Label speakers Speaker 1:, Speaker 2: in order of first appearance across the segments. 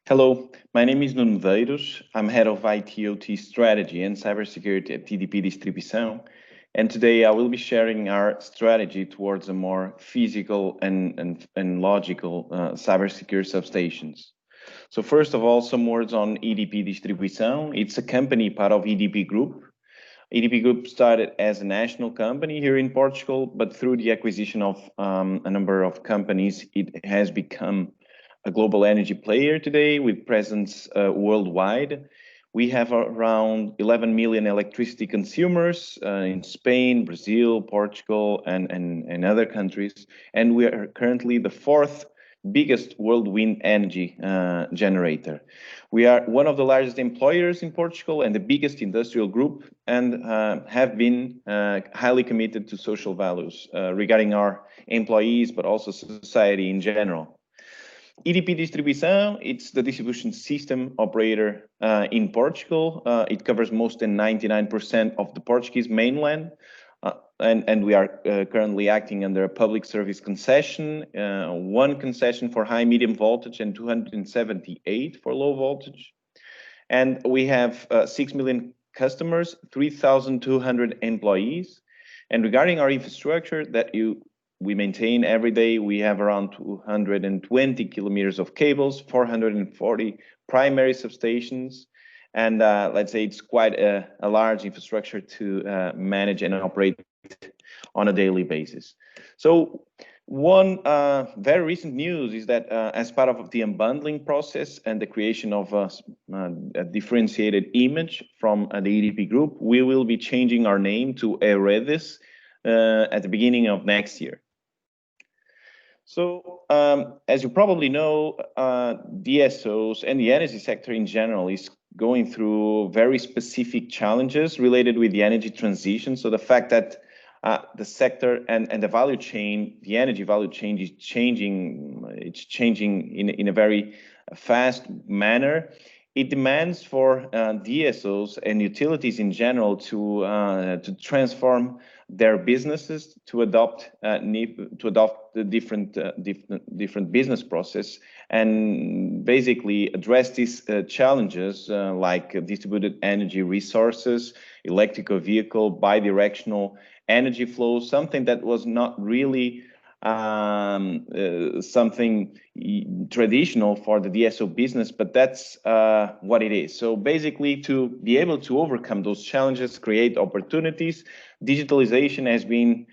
Speaker 1: Hello, my name is Nuno Medeiros. I'm head of IT OT strategy and cybersecurity at EDP Distribution. And today I will be sharing our strategy towards a more physical and logical cybersecurity substations. So first of all, some words on EDP Distribution. It's a company part of EDP Group. EDP Group started as a national company here in Portugal, but through the acquisition of a number of companies, it has become a global energy player today with presence worldwide. We have around 11 million electricity consumers in Spain, Brazil, Portugal, and other countries. And we are currently the fourth biggest world wind energy generator. We are one of the largest employers in Portugal and the biggest industrial group, and have been highly committed to social values regarding our employees, but also society in general. EDP Distribution, it's the distribution system operator in Portugal. It covers most than 99% of the Portuguese mainland. And we are currently acting under a public service concession, one concession for high medium voltage and 278 for low voltage. And we have 6 million customers, 3,200 employees. And regarding our infrastructure that we maintain every day, we have around 220 kilometers of cables, 440 primary substations, and let's say it's quite a large infrastructure to manage and operate on a daily basis. So one very recent news is that as part of the unbundling process and the creation of a differentiated image from the EDP group, we will be changing our name to Eredis at the beginning of next year. So, as you probably know, DSOs and the energy sector in general is going through very specific challenges related with the energy transition. So the fact that the sector and the value chain, the energy value chain is changing, it's changing in a very fast manner. It demands for DSOs and utilities in general to transform their businesses to adopt the different business process and basically address these challenges like distributed energy resources, electrical vehicle, bidirectional energy flow, something that was not really something traditional for the DSO business, but that's what it is. So basically, to be able to overcome those challenges, create opportunities, digitalization has been,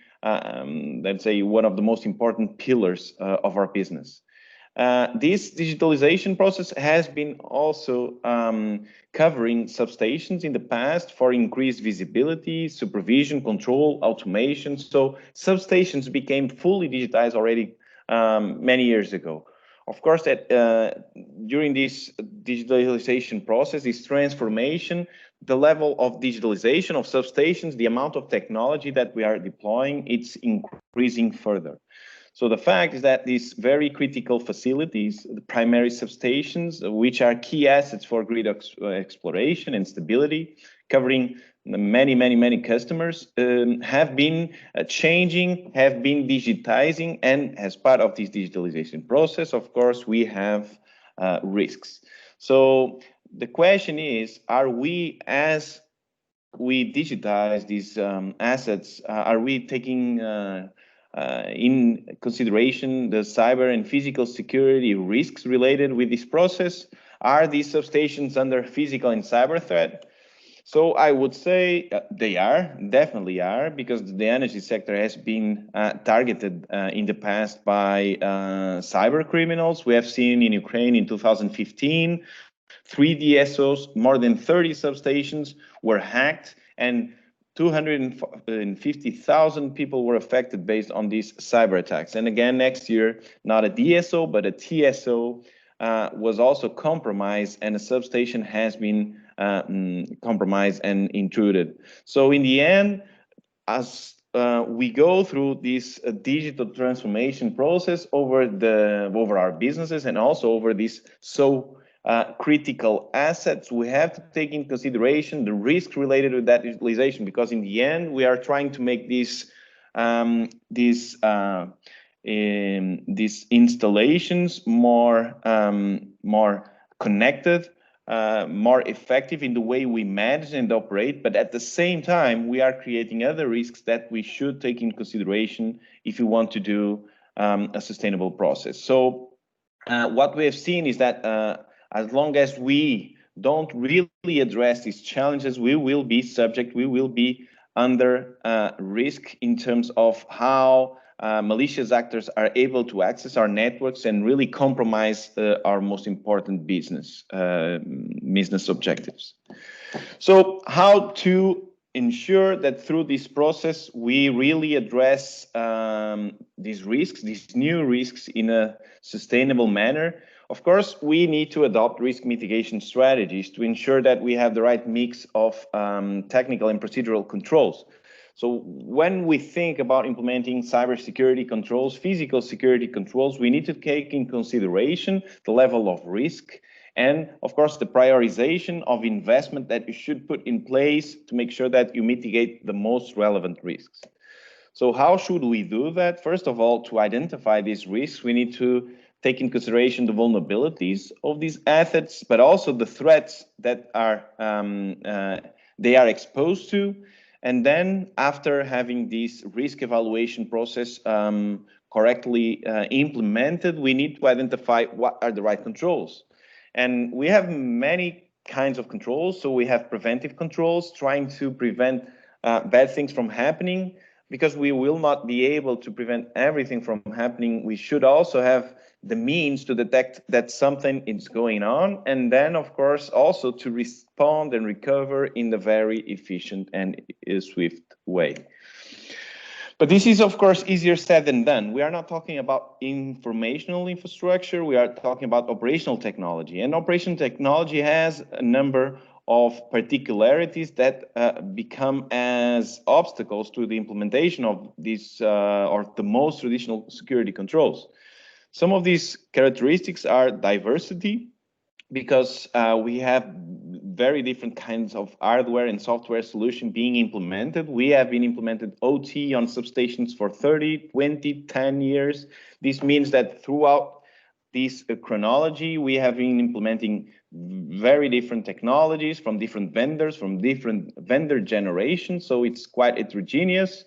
Speaker 1: let's say, one of the most important pillars of our business. This digitalization process has been also covering substations in the past for increased visibility, supervision, control, automation. So substations became fully digitized already many years ago. Of course, that during this digitalization process, this transformation, the level of digitalization of substations, the amount of technology that we are deploying, it's increasing further. So the fact is that these very critical facilities, the primary substations, which are key assets for grid exploration and stability, covering many customers, have been changing, have been digitizing, and as part of this digitalization process, of course, we have risks. So the question is, are we, as we digitize these assets, are we taking in consideration the cyber and physical security risks related with this process? Are these substations under physical and cyber threat? So I would say they are, definitely are, because the energy sector has been targeted in the past by cyber criminals. We have seen in Ukraine in 2015, 3 DSOs, more than 30 substations were hacked, and 250,000 people were affected based on these cyber attacks. And again, next year, not a DSO, but a TSO was also compromised, and a substation has been compromised and intruded. So in the end, as we go through this digital transformation process over our businesses and also over this critical assets, we have to take into consideration the risk related to that utilization, because in the end, we are trying to make these installations more connected, more effective in the way we manage and operate, but at the same time, we are creating other risks that we should take in consideration if you want to do a sustainable process. So what we have seen is that as long as we don't really address these challenges, we will be under risk in terms of how malicious actors are able to access our networks and really compromise our most important business objectives. So how to ensure that through this process we really address these risks, these new risks, in a sustainable manner? Of course, we need to adopt risk mitigation strategies to ensure that we have the right mix of technical and procedural controls. So when we think about implementing cybersecurity controls, physical security controls, we need to take in consideration the level of risk and, of course, the prioritization of investment that you should put in place to make sure that you mitigate the most relevant risks. So how should we do that? First of all, to identify these risks, we need to take in consideration the vulnerabilities of these assets, but also the threats that they are exposed to. And then after having this risk evaluation process correctly implemented, we need to identify what are the right controls. And we have many kinds of controls. So we have preventive controls, trying to prevent bad things from happening. Because we will not be able to prevent everything from happening, we should also have the means to detect that something is going on, and then, of course, also to respond and recover in the very efficient and swift way. But this is, of course, easier said than done. We are not talking about informational infrastructure, we are talking about operational technology. And operational technology has a number of particularities that become as obstacles to the implementation of these or the most traditional security controls. Some of these characteristics are diversity, because we have very different kinds of hardware and software solution being implemented. We have been implemented OT on substations for 30, 20, 10 years. This means that throughout this chronology, we have been implementing very different technologies from different vendors, from different vendor generations, so it's quite heterogeneous.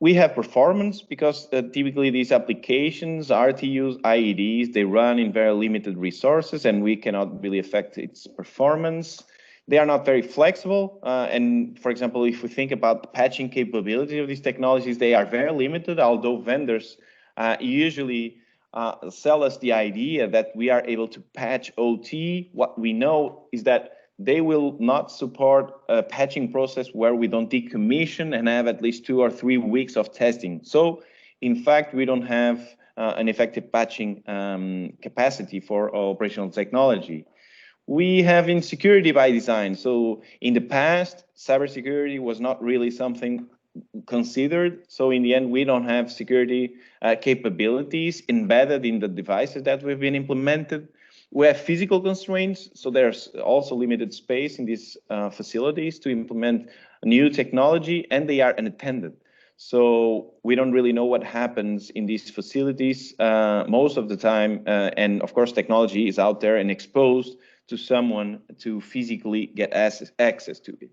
Speaker 1: We have performance, because typically these applications, RTUs, IEDs, they run in very limited resources and we cannot really affect its performance. They are not very flexible. And for example, if we think about the patching capability of these technologies, they are very limited, although vendors usually sell us the idea that we are able to patch OT. What we know is that they will not support a patching process where we don't decommission and have at least 2 or 3 weeks of testing. So, in fact, we don't have an effective patching capacity for operational technology. We have insecurity by design. So, in the past, cybersecurity was not really something considered. So, in the end, we don't have security capabilities embedded in the devices that we've been implemented. We have physical constraints, so there's also limited space in these facilities to implement new technology, and they are unattended. So we don't really know what happens in these facilities most of the time. And of course, technology is out there and exposed to someone to physically get access to it.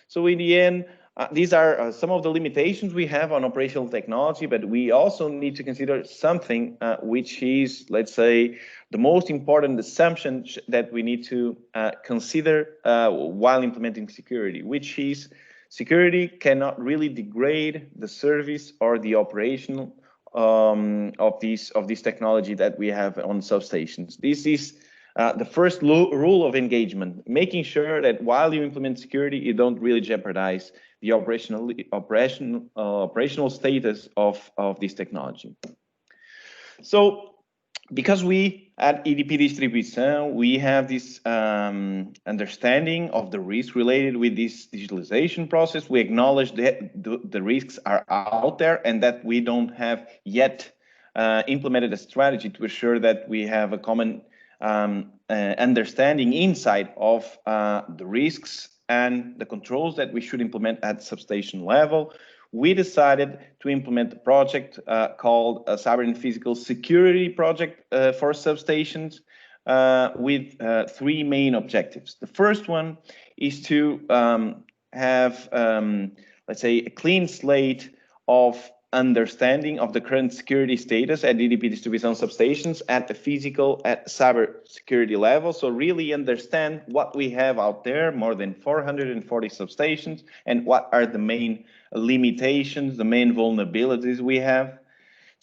Speaker 1: So in the end, these are some of the limitations we have on operational technology, but we also need to consider something which is, let's say, the most important assumption that we need to consider while implementing security, which is security cannot really degrade the service or the operation of this technology that we have on substations. This is the first rule of engagement, making sure that while you implement security, you don't really jeopardize the operational status of this technology. So, because we at EDP Distribution, we have this understanding of the risk related with this digitalization process. We acknowledge that the risks are out there and that we don't have yet implemented a strategy to assure that we have a common understanding inside of the risks and the controls that we should implement at substation level. We decided to implement a project called a Cyber and Physical Security Project for substations. with three main objectives. The first one is to have, let's say, a clean slate of understanding of the current security status at EDP distribution substations at the physical, at cyber security level. So really understand what we have out there, more than 440 substations, and what are the main limitations, the main vulnerabilities we have.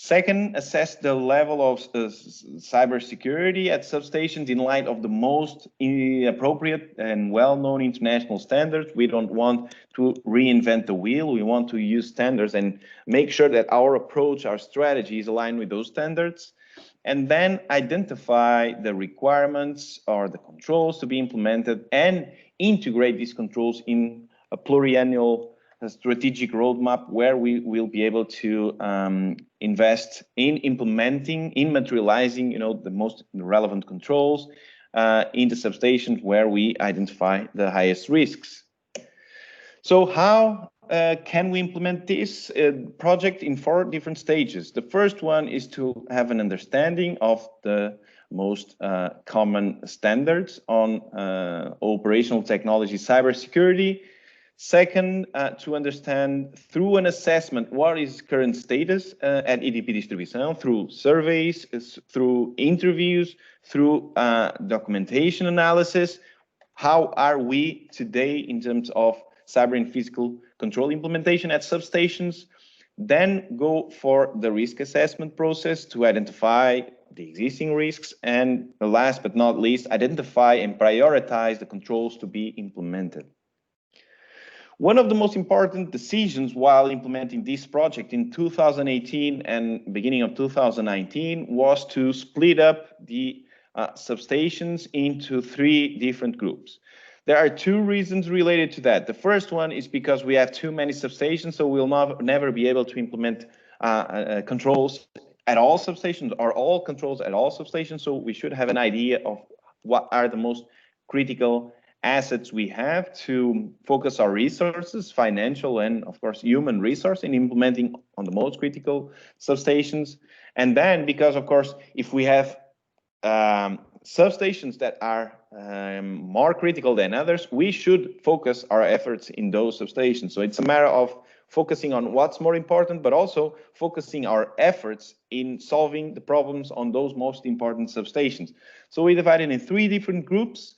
Speaker 1: Second, assess the level of cybersecurity at substations in light of the most appropriate and well-known international standards. We don't want to reinvent the wheel. We want to use standards and make sure that our approach, our strategy is aligned with those standards. And then identify the requirements or the controls to be implemented and integrate these controls in a pluriannual strategic roadmap where we will be able to invest in implementing, in materializing, the most relevant controls in the substations where we identify the highest risks. So how can we implement this project in 4 different stages? The first one is to have an understanding of the most common standards on operational technology cybersecurity. Second, to understand through an assessment what is current status at EDP distribution, through surveys, through interviews, through documentation analysis. How are we today in terms of cyber and physical control implementation at substations? Then go for the risk assessment process to identify the existing risks, and last but not least, identify and prioritize the controls to be implemented. One of the most important decisions while implementing this project in 2018 and beginning of 2019 was to split up the substations into 3 different groups. There are 2 reasons related to that. The first one is because we have too many substations, so we'll never be able to implement controls at all substations or all controls at all substations. So we should have an idea of what are the most critical assets we have to focus our resources, financial and of course human resource, in implementing on the most critical substations. And then because of course if we have substations that are more critical than others, we should focus our efforts in those substations. So it's a matter of focusing on what's more important, but also focusing our efforts in solving the problems on those most important substations. So we divided in 3 different groups.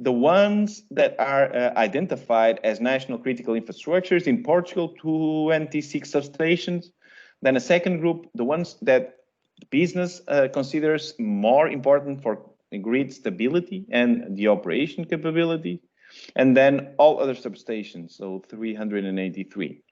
Speaker 1: The ones that are identified as national critical infrastructures, in Portugal, 26 substations. Then a second group, the ones that business considers more important for grid stability and the operation capability. And then all other substations, so 383.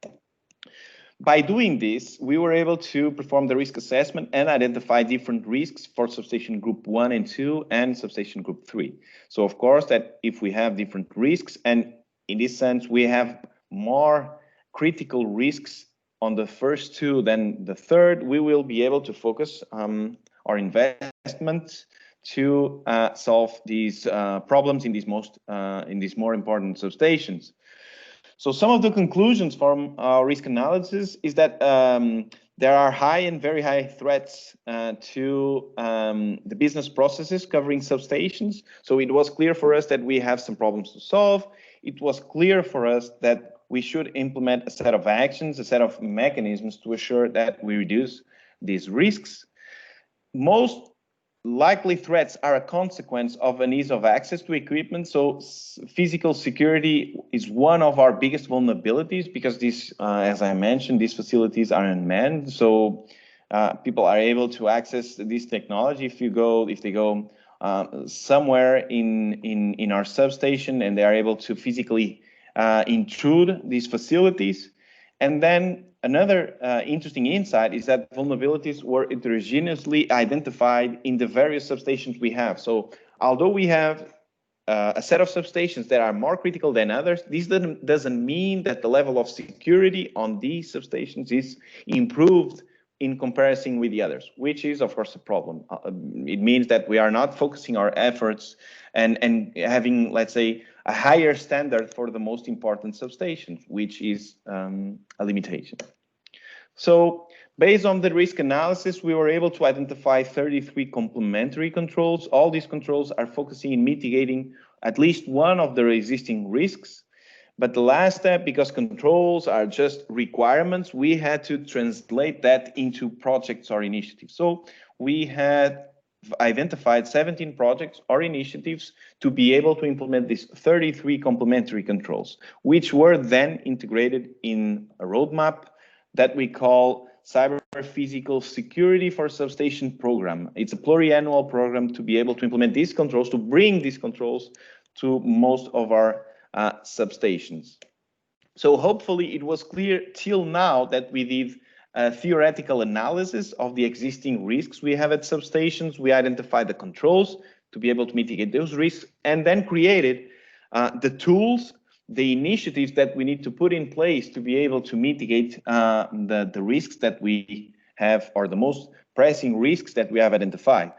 Speaker 1: By doing this, we were able to perform the risk assessment and identify different risks for substation group 1 and 2 and substation group 3. So of course that if we have different risks, and in this sense we have more critical risks on the first 2 than the third, we will be able to focus our investment to solve these problems in these more important substations. So some of the conclusions from our risk analysis is that there are high and very high threats to the business processes covering substations. So it was clear for us that we have some problems to solve. It was clear for us that we should implement a set of actions, a set of mechanisms to assure that we reduce these risks. Most likely threats are a consequence of an ease of access to equipment. So physical security is one of our biggest vulnerabilities because these, as I mentioned, these facilities are unmanned. So people are able to access this technology if they go somewhere in our substation, and they are able to physically intrude these facilities. And then another interesting insight is that vulnerabilities were heterogeneously identified in the various substations we have. So although we have a set of substations that are more critical than others, this doesn't mean that the level of security on these substations is improved in comparison with the others, which is of course a problem. It means that we are not focusing our efforts and having, let's say, a higher standard for the most important substations, which is a limitation. So based on the risk analysis, we were able to identify 33 complementary controls. All these controls are focusing in mitigating at least one of the existing risks. But the last step, because controls are just requirements, we had to translate that into projects or initiatives. So we had identified 17 projects or initiatives to be able to implement these 33 complementary controls, which were then integrated in a roadmap that we call Cyber Physical Security for Substation program. It's a pluriannual program to be able to implement these controls, to bring these controls to most of our substations. So hopefully it was clear till now that we did a theoretical analysis of the existing risks we have at substations. We identified the controls to be able to mitigate those risks, and then created the tools, the initiatives that we need to put in place to be able to mitigate the risks that we have, or the most pressing risks that we have identified.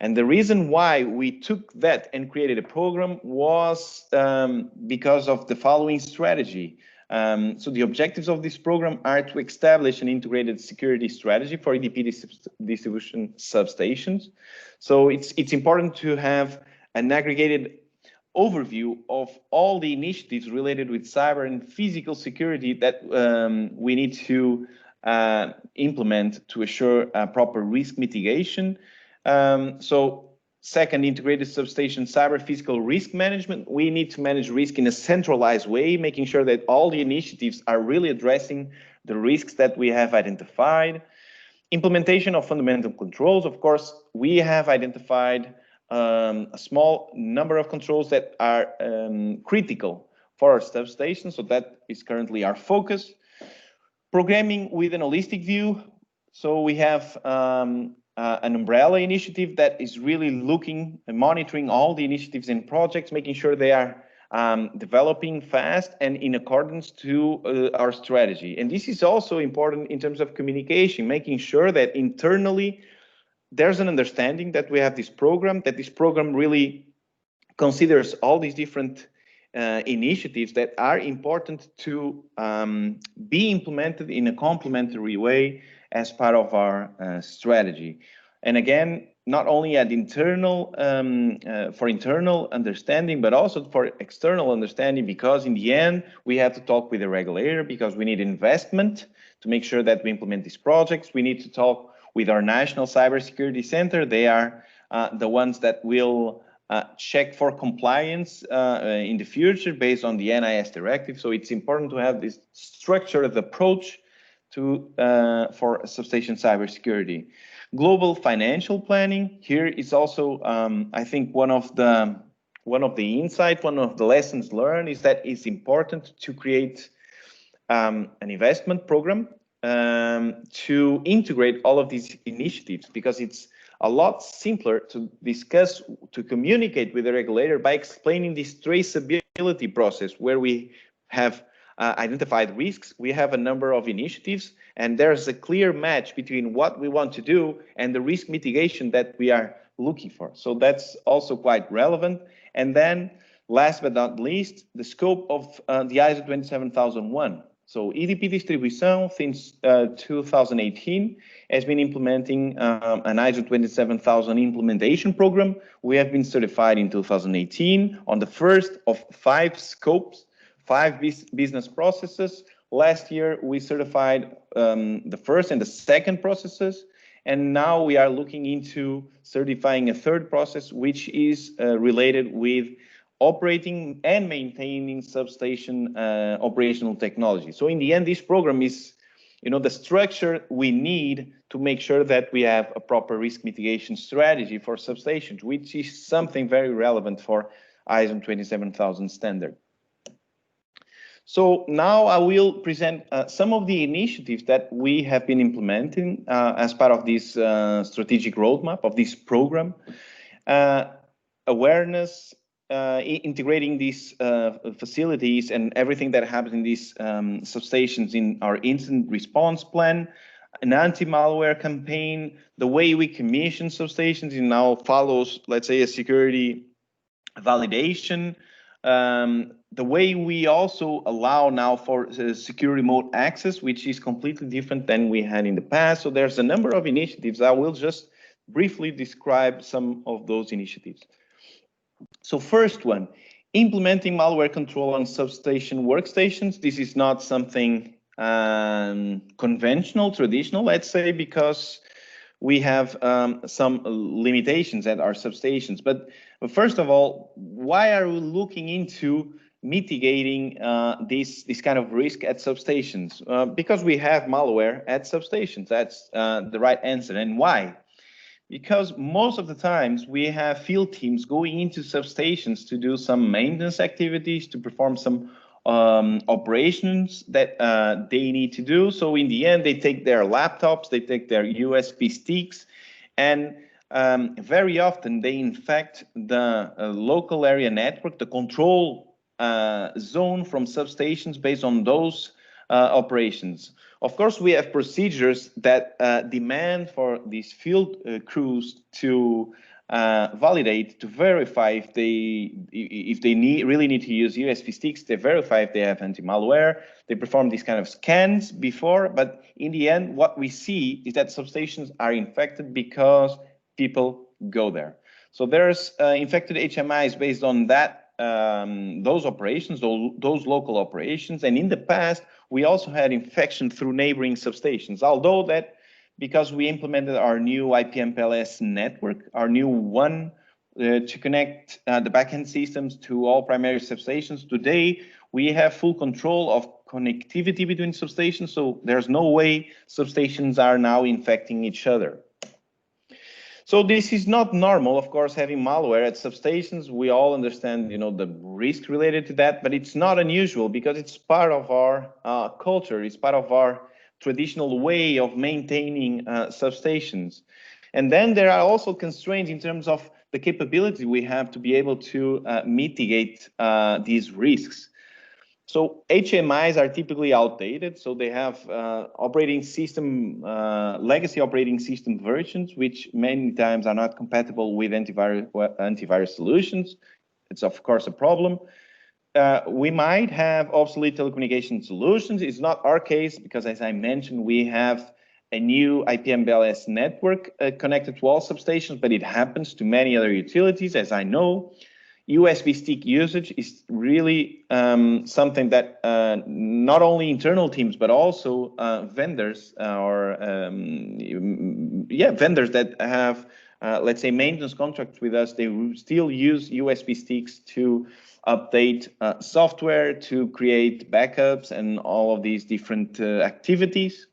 Speaker 1: And the reason why we took that and created a program was because of the following strategy. So the objectives of this program are to establish an integrated security strategy for EDP distribution substations. So it's important to have an aggregated overview of all the initiatives related with cyber and physical security that we need to implement to assure proper risk mitigation. So second, integrated substation cyber physical risk management. We need to manage risk in a centralized way, making sure that all the initiatives are really addressing the risks that we have identified. Implementation of fundamental controls. Of course, we have identified a small number of controls that are critical for our substation, so that is currently our focus. Programming with an holistic view. So we have an umbrella initiative that is really looking and monitoring all the initiatives and projects, making sure they are developing fast and in accordance to our strategy. And this is also important in terms of communication, making sure that internally there's an understanding that we have this program, that this program really considers all these different initiatives that are important to be implemented in a complementary way as part of our strategy. And again, not only at internal, for internal understanding, but also for external understanding, because in the end, we have to talk with the regulator, because we need investment to make sure that we implement these projects. We need to talk with our National Cybersecurity Center. They are the ones that will check for compliance in the future based on the NIS directive. So it's important to have this structured approach to for substation cybersecurity. Global financial planning here is also, I think, one of the insights, one of the lessons learned is that it's important to create an investment program to integrate all of these initiatives, because it's a lot simpler to discuss, to communicate with the regulator by explaining this traceability process where we have identified risks, we have a number of initiatives, and there's a clear match between what we want to do and the risk mitigation that we are looking for. So that's also quite relevant. And then last but not least, the scope of the ISO 27001. So EDP Distribution since 2018 has been implementing an ISO 27000 implementation program. We have been certified in 2018 on the first of 5 scopes, 5 business processes. Last year, we certified the first and the second processes, and now we are looking into certifying a third process, which is related with operating and maintaining substation operational technology. So in the end, this program is, the structure we need to make sure that we have a proper risk mitigation strategy for substations, which is something very relevant for ISO 27000 standard. So now I will present some of the initiatives that we have been implementing as part of this strategic roadmap of this program. Awareness, integrating these facilities and everything that happens in these substations in our incident response plan, an anti-malware campaign, the way we commission substations, it now follows, let's say, a security validation, The way we also allow now for secure remote access, which is completely different than we had in the past. So there's a number of initiatives. I will just briefly describe some of those initiatives. So first one, implementing malware control on substation workstations. This is not something conventional, traditional, let's say, because we have some limitations at our substations. But first of all, why are we looking into mitigating this kind of risk at substations? Because we have malware at substations. That's the right answer. And why? Because most of the times we have field teams going into substations to do some maintenance activities, to perform some operations that they need to do. So in the end, they take their laptops, they take their USB sticks, and very often they infect the local area network, the control zone from substations based on those operations. Of course, we have procedures that demand for these field crews to validate, to verify if they really need to use USB sticks. They verify if they have anti-malware. They perform these kind of scans before, but in the end, what we see is that substations are infected because people go there. So there's infected HMIs based on that. Those operations, those local operations, and in the past we also had infection through neighboring substations. Although that, because we implemented our new IPMPLS network, our new one to connect the backend systems to all primary substations, today we have full control of connectivity between substations, so there's no way substations are now infecting each other. So this is not normal, of course, having malware at substations. We all understand, the risk related to that, but it's not unusual because it's part of our culture. It's part of our traditional way of maintaining substations. And then there are also constraints in terms of the capability we have to be able to mitigate these risks. So HMIs are typically outdated, so they have legacy operating system versions, which many times are not compatible with antivirus solutions. It's of course a problem. We might have obsolete telecommunication solutions. It's not our case because, as I mentioned, we have a new IPMPLS network connected to all substations, but it happens to many other utilities, as I know. USB stick usage is really something that not only internal teams, but also vendors vendors that have, let's say, maintenance contracts with us, they still use USB sticks to update software, to create backups and all of these different activities.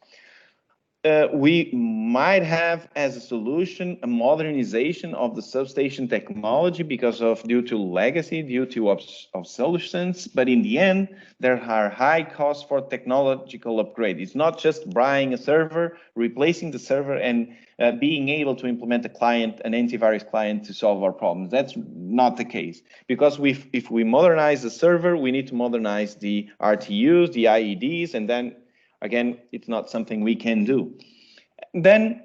Speaker 1: We might have as a solution a modernization of the substation technology due to legacy, due to obsolescence, but in the end, there are high costs for technological upgrade. It's not just buying a server, replacing the server, and being able to implement an antivirus client to solve our problems. That's not the case, because if we modernize the server, we need to modernize the RTUs, the IEDs, and then again, it's not something we can do. Then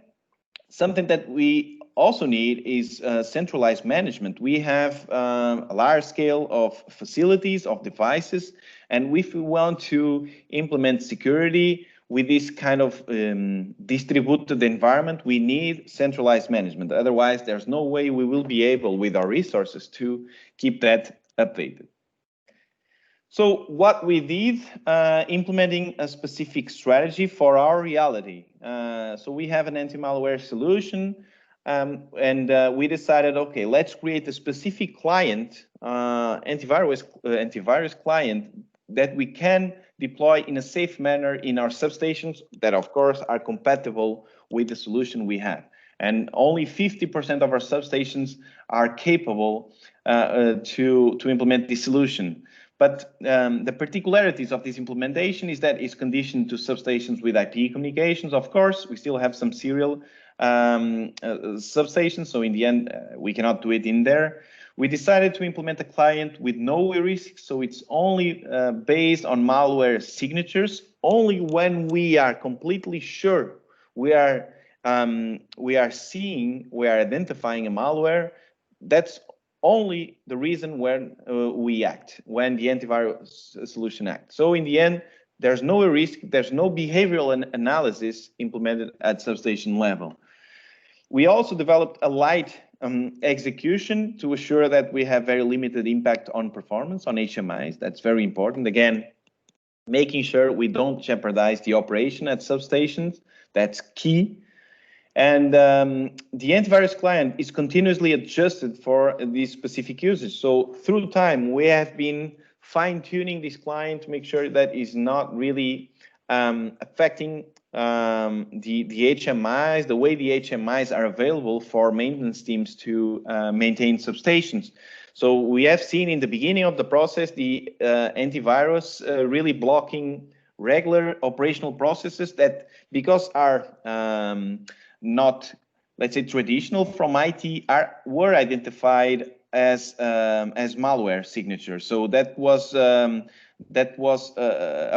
Speaker 1: something that we also need is centralized management. We have a large scale of facilities, of devices, and if we want to implement security with this kind of distributed environment, we need centralized management. Otherwise, there's no way we will be able, with our resources, to keep that updated. So what we did, implementing a specific strategy for our reality. So we have an anti-malware solution, and we decided, okay, let's create a specific client, antivirus client that we can deploy in a safe manner in our substations that, of course, are compatible with the solution we have. And only 50% of our substations are capable to implement this solution. But the particularities of this implementation is that it's conditioned to substations with IP communications. Of course, we still have some serial substations, so in the end, we cannot do it in there. We decided to implement a client with no risk, so it's only based on malware signatures. Only when we are completely sure we are identifying a malware, that's only the reason when we act, when the antivirus solution acts. So in the end, there's no risk, there's no behavioral analysis implemented at substation level. We also developed a light execution to assure that we have very limited impact on performance on HMIs. That's very important. Again, making sure we don't jeopardize the operation at substations. That's key. And the antivirus client is continuously adjusted for these specific usage. So through time, we have been fine-tuning this client to make sure that is not really affecting the HMIs, the way the HMIs are available for maintenance teams to maintain substations. So we have seen in the beginning of the process the antivirus really blocking regular operational processes that, because are not, let's say, traditional from IT, were identified as malware signatures. So that was a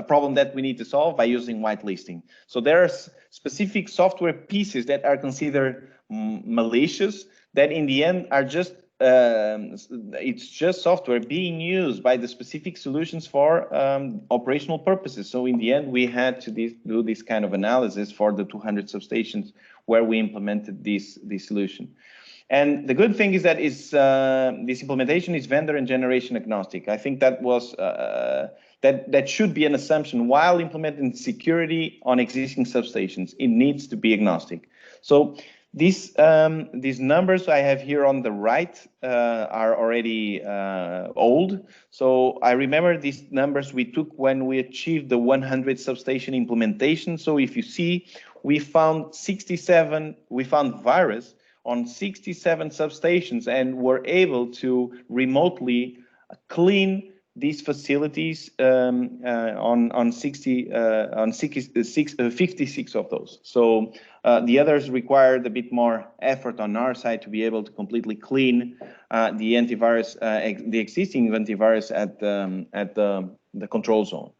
Speaker 1: problem that we need to solve by using whitelisting. So there are specific software pieces that are considered malicious that in the end are just it's just software being used by the specific solutions for operational purposes. So in the end, we had to do this kind of analysis for the 200 substations where we implemented this solution. And the good thing is that this implementation is vendor and generation agnostic. I think that was that should be an assumption while implementing security on existing substations. It needs to be agnostic. So these numbers I have here on the right are already old. So I remember these numbers we took when we achieved the 100 substation implementation. So if you see, we found virus on 67 substations and were able to remotely clean these facilities on 56 of those. So the others required a bit more effort on our side to be able to completely clean the antivirus, the existing antivirus at the control zone.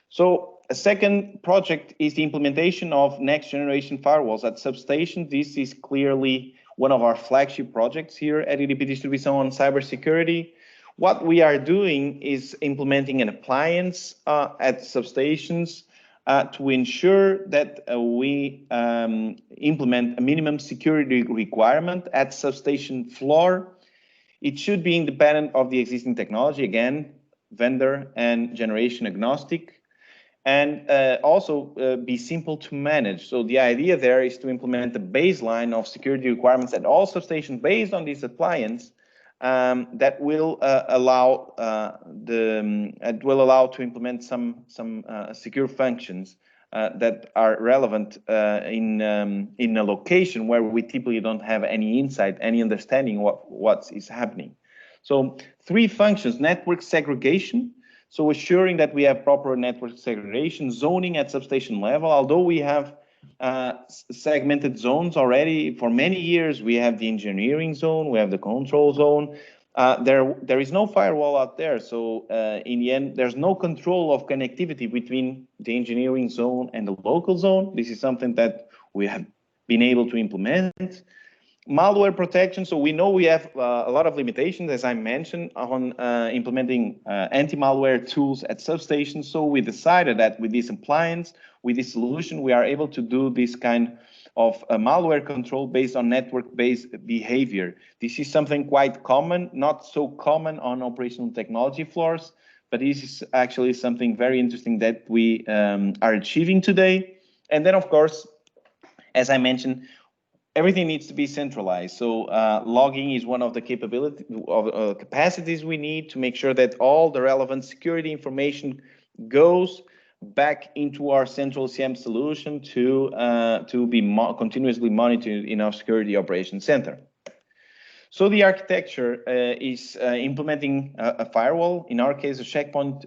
Speaker 1: So a second project is the implementation of next generation firewalls at substation. This is clearly one of our flagship projects here at EDP Distribution on cybersecurity. What we are doing is implementing an appliance at substations to ensure that we implement a minimum security requirement at substation floor. It should be independent of the existing technology, again, vendor and generation agnostic, and also be simple to manage. So the idea there is to implement a baseline of security requirements at all substations based on this appliance that will allow to implement some secure functions that are relevant in a location where we typically don't have any insight, any understanding what is happening. So 3 functions: network segregation, so assuring that we have proper network segregation, zoning at substation level. Although we have segmented zones already for many years, we have the engineering zone, we have the control zone. There is no firewall out there, so in the end, there's no control of connectivity between the engineering zone and the local zone. This is something that we have been able to implement. Malware protection, so we know we have a lot of limitations, as I mentioned, on implementing anti-malware tools at substations. So we decided that with this appliance, with this solution, we are able to do this kind of malware control based on network-based behavior. This is something quite common, not so common on operational technology floors, but this is actually something very interesting that we are achieving today. And then, of course, as I mentioned, everything needs to be centralized. So logging is one of the capacities we need to make sure that all the relevant security information goes back into our central CM solution to be continuously monitored in our security operations center. So the architecture is implementing a firewall, in our case, a checkpoint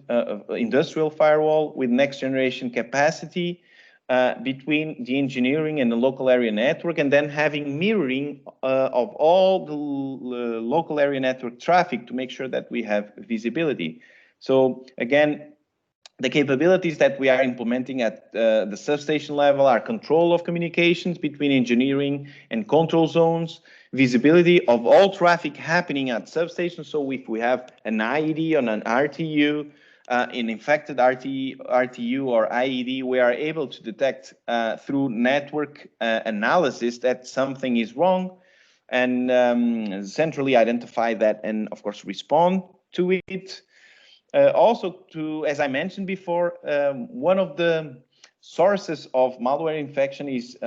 Speaker 1: industrial firewall with next generation capacity between the engineering and the local area network, and then having mirroring of all the local area network traffic to make sure that we have visibility. So again, The capabilities that we are implementing at the substation level are control of communications between engineering and control zones, visibility of all traffic happening at substations. So if we have an IED on an RTU, an infected RTU or IED, we are able to detect through network analysis that something is wrong, and centrally identify that and, of course, respond to it. Also, as I mentioned before, one of the sources of malware infection is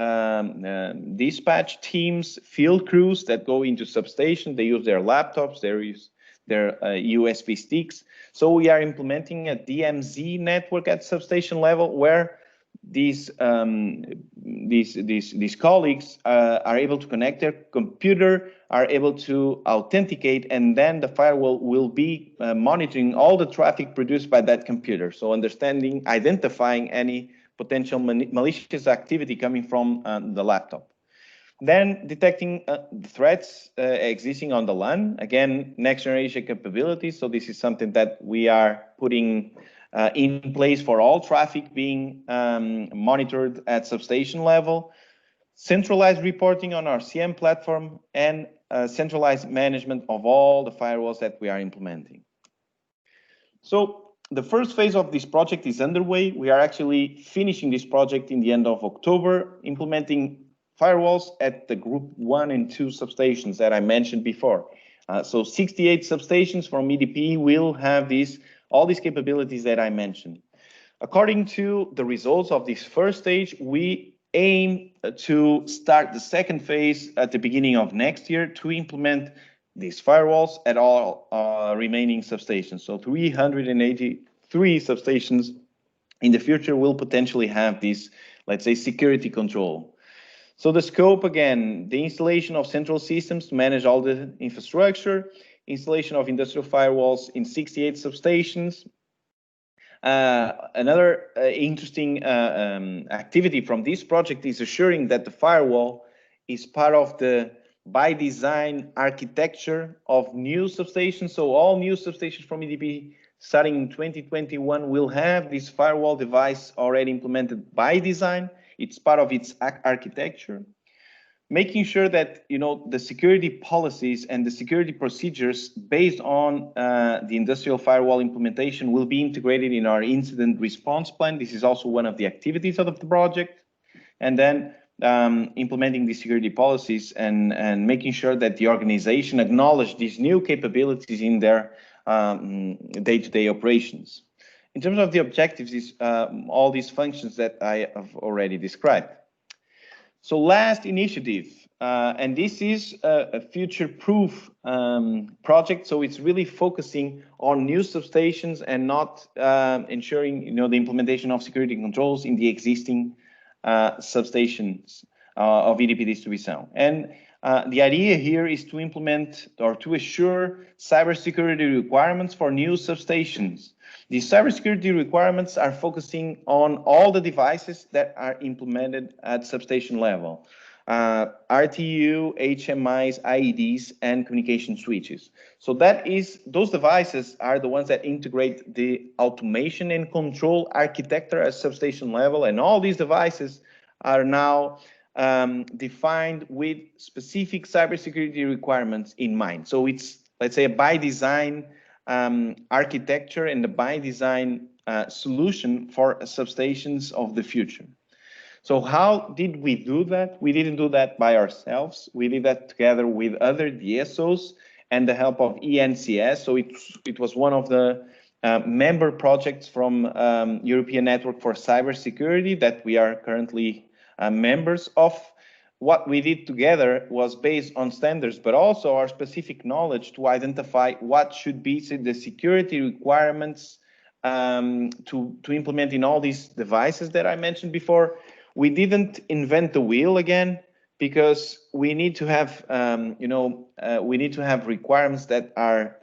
Speaker 1: dispatch teams, field crews that go into substation. They use their laptops, they use their USB sticks. So we are implementing a DMZ network at substation level where these colleagues are able to connect their computer, are able to authenticate, and then the firewall will be monitoring all the traffic produced by that computer. So understanding, identifying any potential malicious activity coming from the laptop. Then detecting threats existing on the LAN. Again, next generation capabilities. So this is something that we are putting in place for all traffic being monitored at substation level. Centralized reporting on our CM platform, and centralized management of all the firewalls that we are implementing. So the first phase of this project is underway. We are actually finishing this project in the end of October, implementing firewalls at the group 1 and 2 substations that I mentioned before. So 68 substations from EDP will have all these capabilities that I mentioned. According to the results of this first stage, we aim to start the second phase at the beginning of next year to implement these firewalls at all remaining substations. So 383 substations in the future will potentially have this, let's say, security control. So the scope, again, the installation of central systems to manage all the infrastructure, installation of industrial firewalls in 68 substations. Another interesting activity from this project is assuring that the firewall is part of the by design architecture of new substations. So all new substations from EDP starting in 2021 will have this firewall device already implemented by design. It's part of its architecture. Making sure that the security policies and the security procedures based on the industrial firewall implementation will be integrated in our incident response plan. This is also one of the activities of the project. And then implementing the security policies and making sure that the organization acknowledge these new capabilities in their day-to-day operations. In terms of the objectives, is all these functions that I have already described. So last initiative, and this is a future-proof project. So it's really focusing on new substations and not ensuring the implementation of security controls in the existing substations of EDP distribution. And the idea here is to implement or to assure cybersecurity requirements for new substations. These cybersecurity requirements are focusing on all the devices that are implemented at substation level. RTU, HMIs, IEDs, and communication switches. So those devices are the ones that integrate the automation and control architecture at substation level, and all these devices are now defined with specific cybersecurity requirements in mind. So it's, let's say, a by design architecture and a by design solution for substations of the future. So how did we do that? We didn't do that by ourselves. We did that together with other DSOs and the help of ENCS. So it was one of the member projects from European Network for Cybersecurity that we are currently members of. What we did together was based on standards, but also our specific knowledge to identify what should be the security requirements to implement in all these devices that I mentioned before. We didn't invent the wheel again, because we need to have, we need to have requirements that are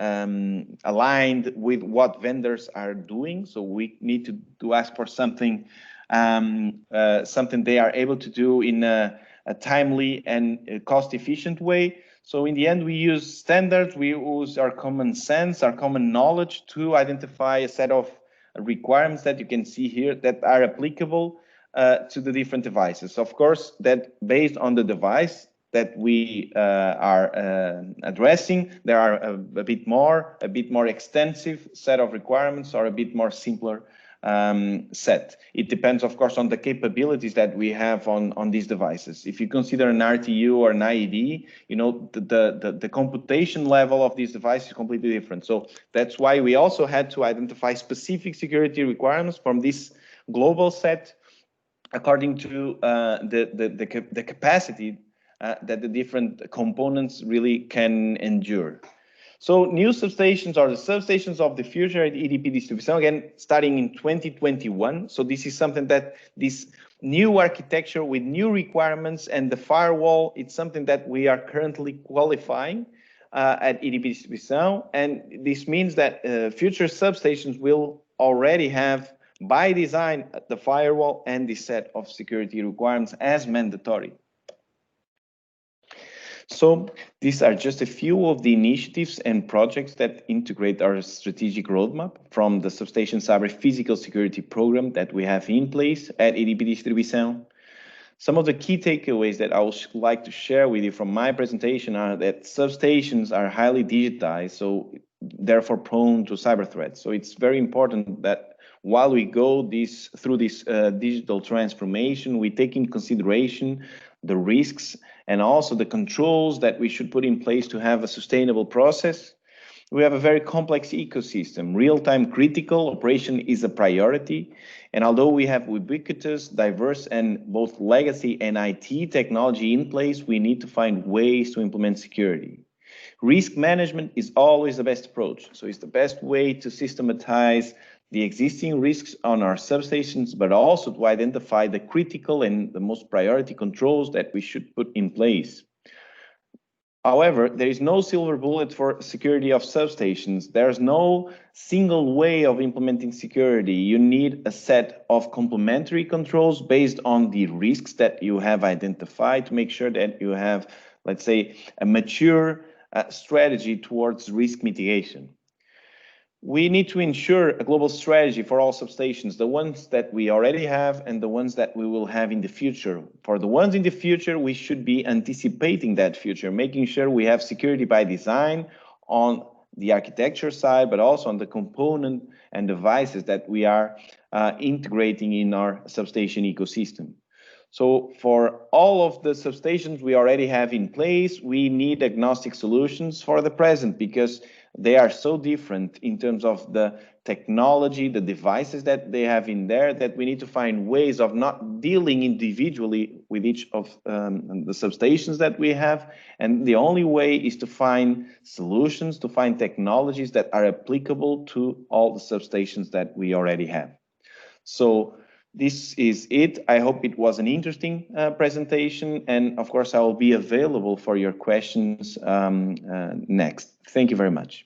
Speaker 1: aligned with what vendors are doing. So we need to ask for something, something they are able to do in a timely and cost-efficient way. So in the end, we use standards, we use our common sense, our common knowledge to identify a set of requirements that you can see here that are applicable to the different devices. Of course, that based on the device that we are addressing, there are a bit more extensive set of requirements or a bit more simpler set. It depends, of course, on the capabilities that we have on these devices. If you consider an RTU or an IED, you know, the computation level of these devices is completely different. So that's why we also had to identify specific security requirements from this global set according to the capacity that the different components really can endure. So new substations are the substations of the future at EDP distribution, again, starting in 2021. So this is something that this new architecture with new requirements and the firewall, it's something that we are currently qualifying at EDP distribution. And this means that future substations will already have, by design, the firewall and the set of security requirements as mandatory. So these are just a few of the initiatives and projects that integrate our strategic roadmap from the Substation Cyber Physical Security program that we have in place at EDP Distribution. Some of the key takeaways that I would like to share with you from my presentation are that substations are highly digitized, so therefore prone to cyber threats. So it's very important that while we go through this digital transformation, we take in consideration the risks and also the controls that we should put in place to have a sustainable process. We have a very complex ecosystem. Real-time critical operation is a priority. And although we have ubiquitous, diverse, and both legacy and IT technology in place, we need to find ways to implement security. Risk management is always the best approach. So it's the best way to systematize the existing risks on our substations, but also to identify the critical and the most priority controls that we should put in place. However, there is no silver bullet for security of substations. There's no single way of implementing security. You need a set of complementary controls based on the risks that you have identified to make sure that you have, let's say, a mature strategy towards risk mitigation. We need to ensure a global strategy for all substations, the ones that we already have and the ones that we will have in the future. For the ones in the future, we should be anticipating that future, making sure we have security by design on the architecture side, but also on the component and devices that we are integrating in our substation ecosystem. So for all of the substations we already have in place, we need agnostic solutions for the present because they are so different in terms of the technology, the devices that they have in there, that we need to find ways of not dealing individually with each of the substations that we have. And the only way is to find solutions, to find technologies that are applicable to all the substations that we already have. So this is it. I hope it was an interesting presentation. And of course, I will be available for your questions next. Thank you very much.